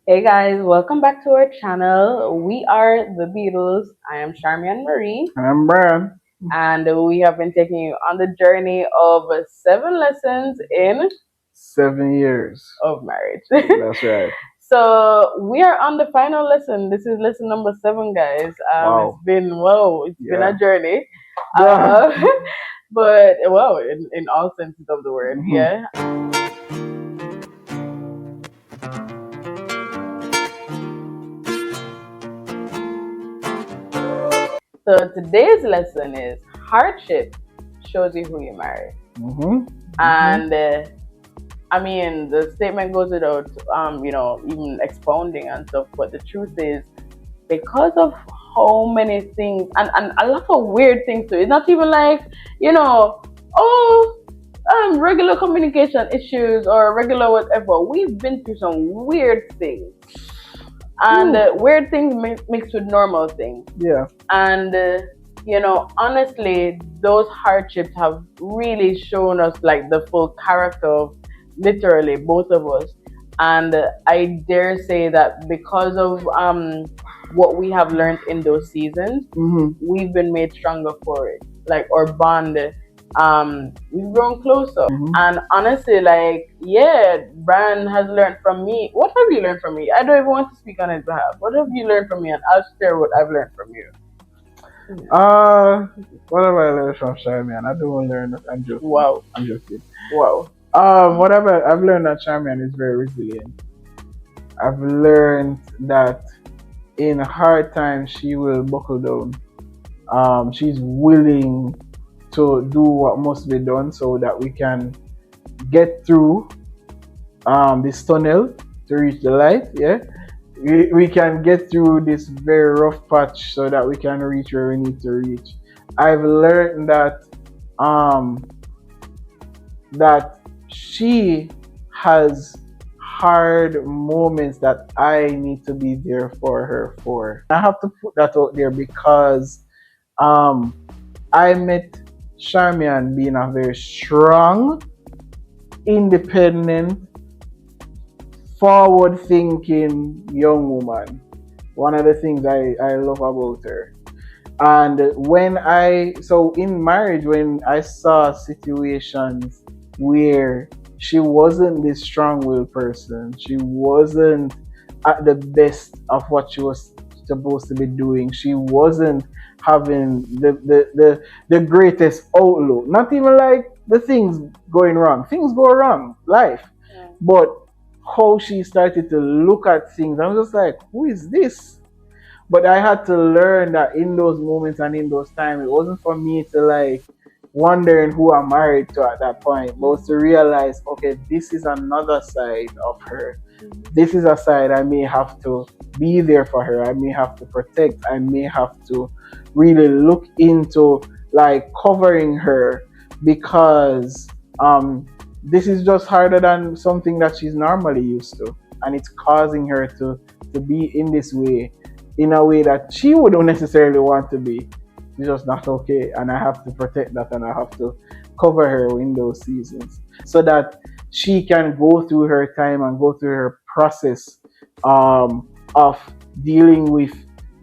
Hey guys, welcome back to our channel. We are the Beatles. I am Charmian Marie, And I'm Brian. and we have been taking you on the journey of 7 lessons in 7 years. of marriage. That's right. So we are on the final lesson. This is lesson number 7, guys. It's Wow. been a Yeah. journey. Yeah. Uh, but well, in all senses of the word, Mhm. yeah. So today's lesson is hardship shows you who you marry. Mhm. Mhm. And I mean, the statement goes without, even expounding and stuff. But the truth is, because of how many things and a lot of weird things too. It's not even like, you know, oh, regular communication issues or regular whatever. We've been through some weird things, and Whew. weird things mixed with normal things. Yeah. And honestly, those hardships have really shown us like the full character of literally both of us. And I dare say that because of what we have learned in those seasons, Mhm. we've been made stronger for it. Like our bond, we've grown closer. Mhm. And honestly, like, yeah, Brian has learned from me. What have you learned from me? I don't even want to speak on his behalf. What have you learned from me? And I'll share what I've learned from you. Uh, what have I learned from Charmian? I don't learn. I'm joking. Wow. I'm joking. Wow. I've learned that Charmian is very resilient. I've learned that in hard times she will buckle down. She's willing to do what must be done so that we can get through this tunnel to reach the light. Yeah, we can get through this very rough patch so that we can reach where we need to reach. I've learned um, that she has hard moments that I need to be there for her for. I have to put that out there because um, I met Charmian being a very strong, independent, forward thinking young woman. One of the things I love about her. And so in marriage, when I saw situations where she wasn't this strong willed person, she wasn't at the best of what she was supposed to be doing, she wasn't having the greatest outlook, not even like the things going wrong. Things go wrong, life. Yeah. But how she started to look at things, I was just like, who is this? But I had to learn that in those moments and in those times, it wasn't for me to like wondering who I'm married to at that point, but was to realize, okay, this is another side of her. This is a side I may have to be there for her. I may have to protect. I may have to really look into like covering her because this is just harder than something that she's normally used to, and it's causing her to be in this way, in a way that she wouldn't necessarily want to be. It's just not okay, and I have to protect that, and I have to cover her in those seasons so that she can go through her time and go through her process of dealing with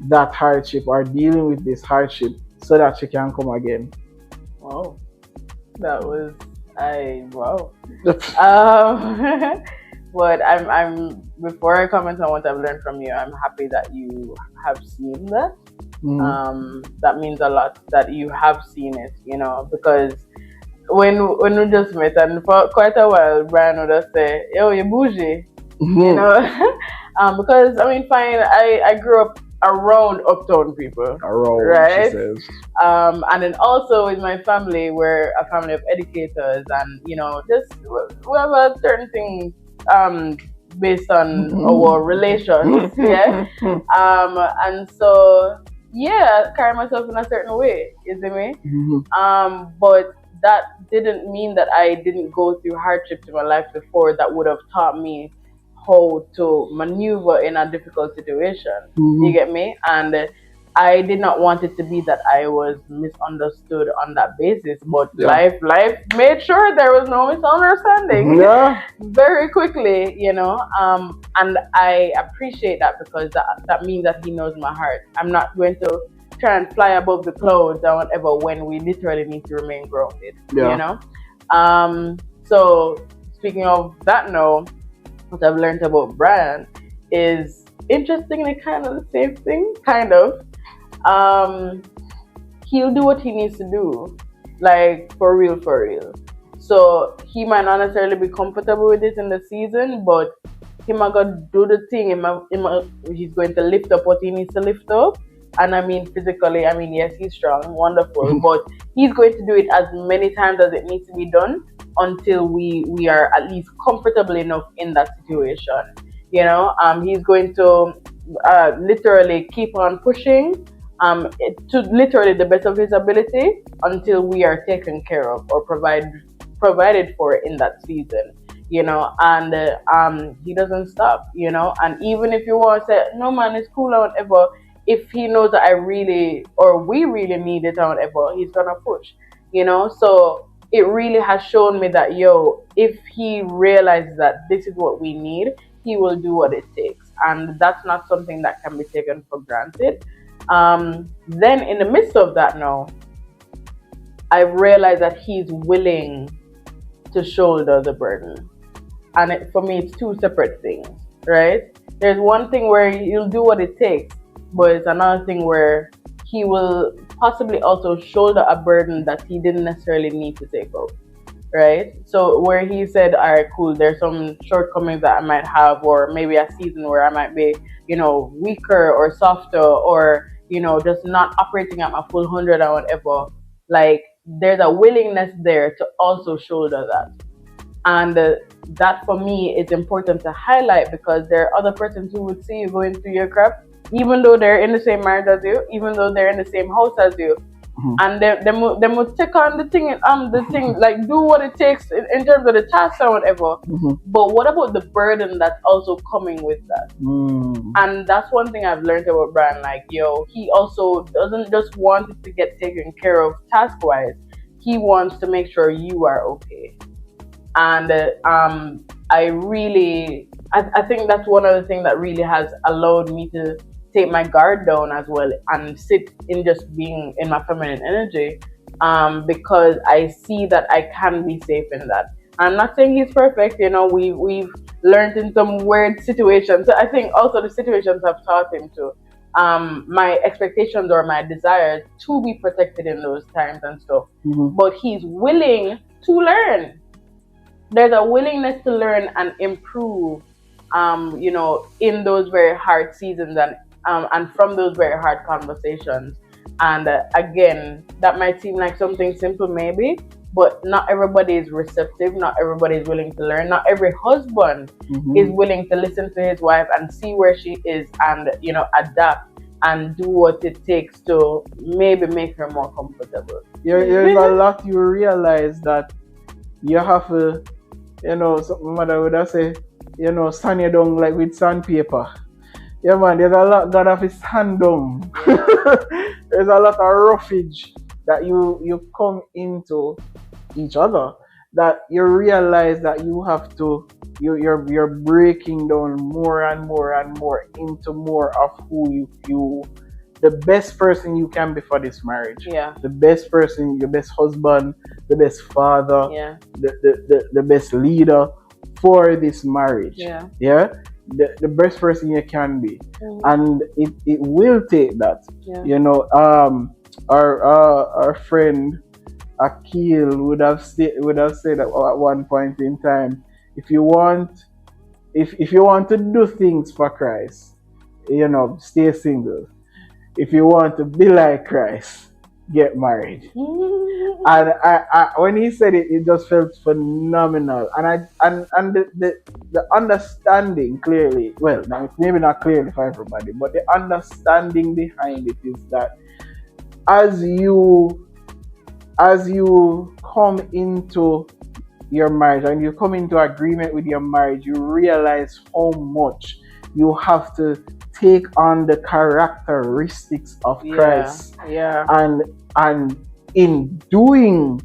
that hardship or dealing with this hardship so that she can come again. Wow. That was I wow. Um, but I'm before I comment on what I've learned from you, I'm happy that you have seen that. That means a lot that you have seen it, because when we just met and for quite a while, Brian would just say, "Yo, you bougie," you Mhm. know, because I mean, fine, I grew up around uptown people, Around, she right? says. And then also with my family, we're a family of educators, and just we have a certain thing based on our relations, yeah. And so yeah, I carry myself in a certain way, you see me? Mhm. But that didn't mean that I didn't go through hardships in my life before that would have taught me how to maneuver in a difficult situation. You Mhm. get me? And I did not want it to be that I was misunderstood on that basis, but Yeah. life made sure there was no misunderstanding Yeah. very quickly, and I appreciate that because that means that he knows my heart. I'm not going to try and fly above the clouds or whatever when we literally need to remain grounded, Yeah. So speaking of that now, what I've learned about Brian is interestingly kind of the same thing, kind of. Um, he'll do what he needs to do, like for real, for real. So he might not necessarily be comfortable with it in the season, but he might go do the thing. He's going to lift up what he needs to lift up. And I mean, physically, I mean, yes, he's strong, wonderful, but he's going to do it as many times as it needs to be done until we are at least comfortable enough in that situation. He's going to literally keep on pushing to literally the best of his ability until we are taken care of or provided for in that season. And he doesn't stop. And even if you want to say no man, it's cool or whatever, if he knows that I really or we really need it or whatever, he's gonna push. So it really has shown me that if he realizes that this is what we need, he will do what it takes, and that's not something that can be taken for granted. Then in the midst of that now, I realized that he's willing to shoulder the burden. And for me, it's two separate things, right? There's one thing where he'll do what it takes, but it's another thing where he will possibly also shoulder a burden that he didn't necessarily need to take up, right? So where he said, all right, cool, there's some shortcomings that I might have, or maybe a season where I might be, weaker or softer, or, just not operating at my full 100 or whatever. Like, there's a willingness there to also shoulder that. And that for me is important to highlight because there are other persons who would see you going through your crap, even though they're in the same marriage as you, even though they're in the same house as you. And they will take on the thing, like do what it takes in terms of the task or whatever. But what about the burden that's also coming with that? And that's one thing I've learned about Brian. Like, he also doesn't just want it to get taken care of task wise. He wants to make sure you are okay. And I think that's one of the things that really has allowed me to take my guard down as well and sit in just being in my feminine energy, because I see that I can be safe in that. I'm not saying he's perfect. We've learned in some weird situations. So I think also the situations have taught him to my expectations or my desires to be protected in those times and stuff. But he's willing to learn. There's a willingness to learn and improve, in those very hard seasons and from those very hard conversations. And again, that might seem like something simple, maybe, but not everybody is receptive. Not everybody is willing to learn. Not every husband is willing to listen to his wife and see where she is and, adapt and do what it takes to maybe make her more comfortable. There's a lot you realize that you have to, something mother would have say, sand you down like with sandpaper. Yeah, man, there's a lot God have his hand down. There's a lot of roughage that you come into each other, that you realize that you have to, you're breaking down more and more and more into more of who you the best person you can be for this marriage. Yeah. The best person, the best husband, the best father, yeah. the best leader for this marriage. Yeah. Yeah. The best person you can be. And it will take that. Yeah. Our friend Akil would have said at one point in time, if you want to do things for Christ, stay single. If you want to be like Christ, get married. And I when he said it, it just felt phenomenal. And the understanding clearly, well, maybe not clearly for everybody, but the understanding behind it is that as you come into your marriage and you come into agreement with your marriage, you realize how much you have to take on the characteristics of Christ, and in doing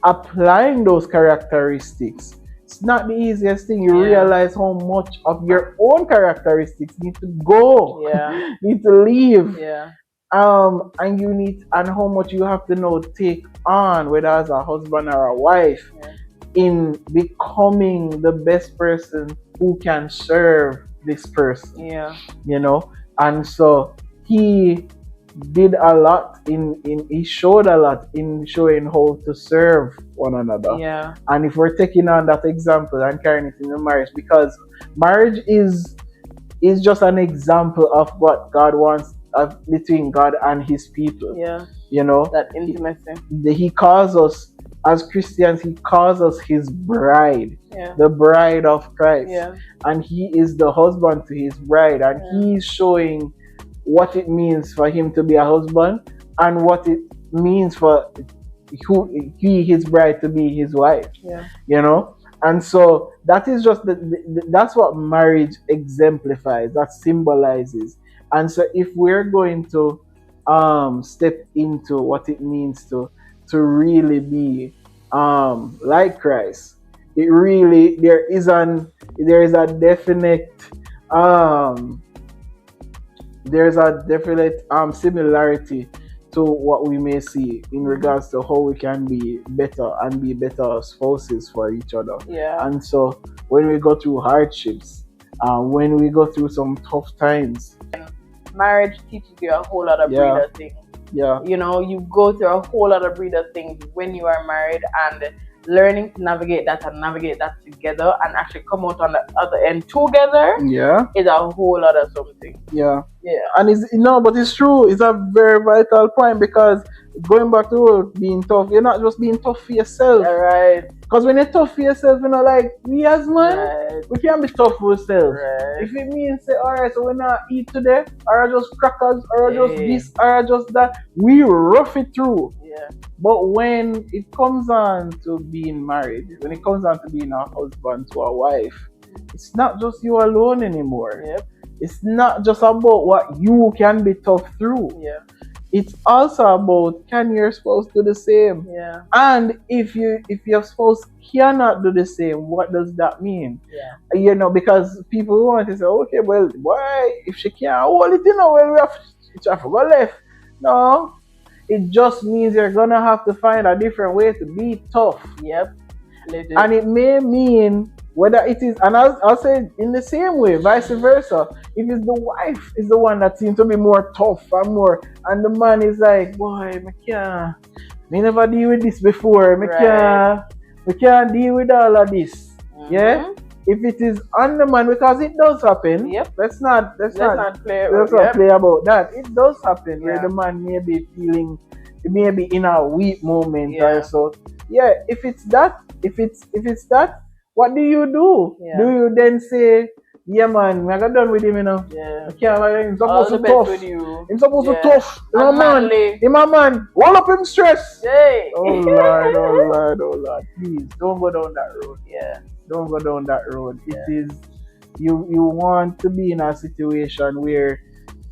applying those characteristics, it's not the easiest thing. You realize how much of your own characteristics need to go, need to leave, and you need, and how much you have to now take on, whether as a husband or a wife, in becoming the best person who can serve this person. You know, and so he did a lot he showed a lot in showing how to serve one another. And if we're taking on that example and carrying it in the marriage, because marriage is just an example of what God wants between God and his people. You know, that intimacy. He calls us, as Christians, he calls us his bride, the bride of Christ. And he is the husband to his bride, and he's showing what it means for him to be a husband and what it means for his bride to be his wife. You know, and so that is just that's what marriage exemplifies, that symbolizes. And so if we're going to step into what it means to really be like Christ, it really, there is a definite similarity to what we may see in regards to how we can be better and be better spouses for each other. And so when we go through hardships, when we go through some tough times, marriage teaches you a whole lot of breeder things. You know, you go through a whole lot of breeder things when you are married, and learning to navigate that together and actually come out on the other end together is a whole lot of something. And but it's true, it's a very vital point, because going back to being tough, you're not just being tough for yourself, because when you're tough for yourself, you know, like we as man, we can't be tough for ourselves. If it means say, alright, so we not eat today, or just crackers, or just this, or just that, we rough it through. But when it comes on to being married, when it comes on to being a husband to a wife, it's not just you alone anymore. It's not just about what you can be tough through. It's also about, can your spouse do the same? And if your spouse cannot do the same, what does that mean? You know, because people want to say, okay, well, why if she can't hold it, you know, well, we have to go left. No. It just means you're gonna have to find a different way to be tough. And it may mean whether it is, and I'll say in the same way, vice versa. If it's the wife is the one that seems to be more tough and the man is like, boy, me never deal with this before. We can't deal with all of this. If it is on the man, because it does happen. Let's not play about that. It does happen where the man may be feeling, may be in a weak moment or so. If it's that, what do you do? Do you then say, yeah man, I got done with him, you know? He's supposed to tough. He's supposed to tough. You man. Him a man. Hold up him stress. Oh Lord. Please don't go down that road. Don't go down that road. It is, you want to be in a situation where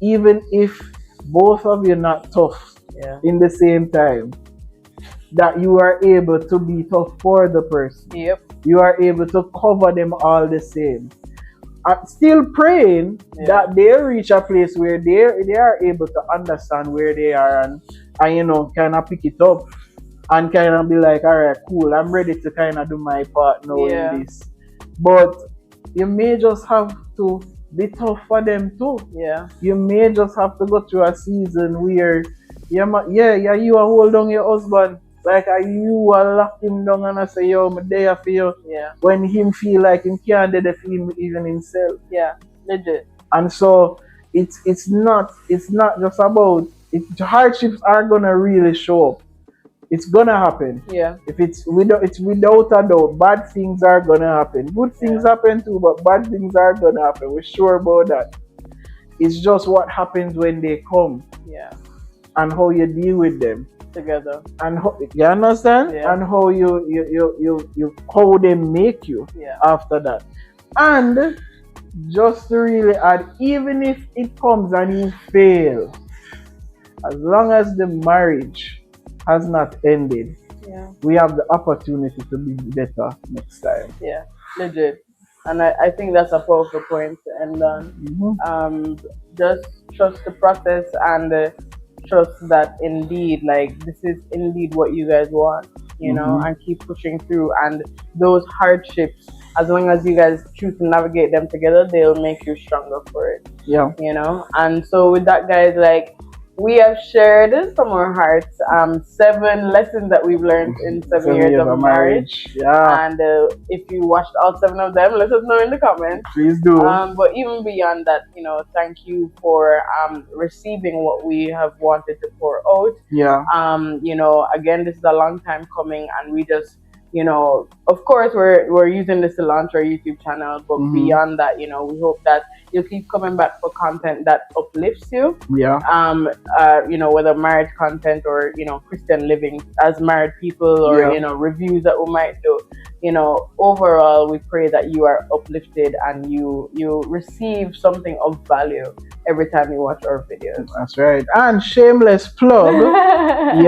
even if both of you are not tough in the same time, that you are able to be tough for the person. You are able to cover them all the same. I'm still praying that they reach a place where they are able to understand where they are and you know, kind of pick it up and kind of be like, all right, cool, I'm ready to kind of do my part now in this. But you may just have to be tough for them too. You may just have to go through a season where you are hold on your husband. Like you are lock him down and I say, yo, I'm there for you. When him feel like him can't do the feeling even himself. Legit. And so it's not just about it. Hardships are gonna really show up. It's gonna happen. If it's without a doubt, bad things are gonna happen. Good things happen too, but bad things are gonna happen. We're sure about that. It's just what happens when they come. And how you deal with them together. And how, you understand? And how you how they make you after that. And just to really add, even if it comes and you fail, as long as the marriage has not ended, Yeah. we have the opportunity to be better next time. Yeah. Legit. And I think that's a powerful point to end on. Mhm. Just trust the process and trust that indeed, like, this is indeed what you guys want, Mhm. and keep pushing through. And those hardships, as long as you guys choose to navigate them together, they'll make you stronger for it, Yeah. And so with that, guys, like, we have shared from our hearts 7 lessons that we've learned in 7 years Years of of marriage. marriage. Yeah. And if you watched all 7 of them, let us know in the comments. Please do. But even beyond that, thank you for receiving what we have wanted to pour out. Yeah. Again, this is a long time coming, and we just, of course, we're using this to launch our YouTube channel. But beyond that, we hope that you'll keep coming back for content that uplifts you. Yeah. Whether marriage content or Christian living as married people, or reviews that we might do. Overall, we pray that you are uplifted and you receive something of value every time you watch our videos. That's right. And shameless plug.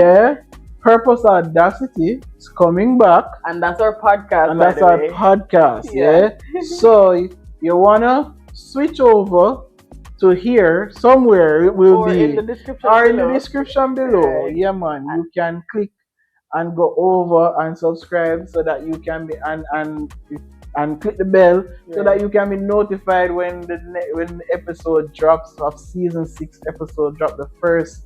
Yeah. Purpose Audacity is coming back. And that's our podcast. And that's our podcast. Yeah. So you wanna switch over to here somewhere, it will be in the description or below. in the description below. Yeah, man. You can click and go over and subscribe so that you can be and click the bell so that you can be notified when the episode drops of season 6 episode drop, the first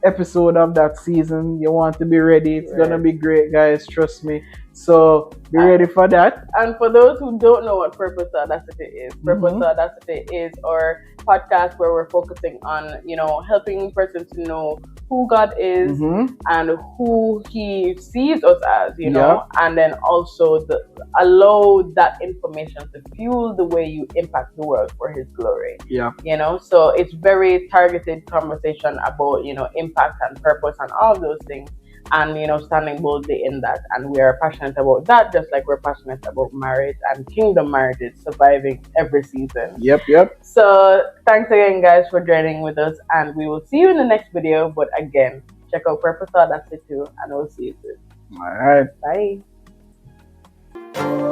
episode of that season. You want to be ready. It's gonna be great, guys, trust me. So be ready for that. And for those who don't know what Purpose Audacity is, Purpose Audacity is our podcast where we're focusing on, helping persons to know who God is and who He sees us as, and then also allow that information to fuel the way you impact the world for His glory. Yeah. So it's very targeted conversation about, impact and purpose and all those things. And standing boldly in that, and we are passionate about that, just like we're passionate about marriage and kingdom marriages surviving every season. Yep. So thanks again, guys, for joining with us, and we will see you in the next video. But again, check out Purpose Audacity too, and we'll see you soon. All right. Bye.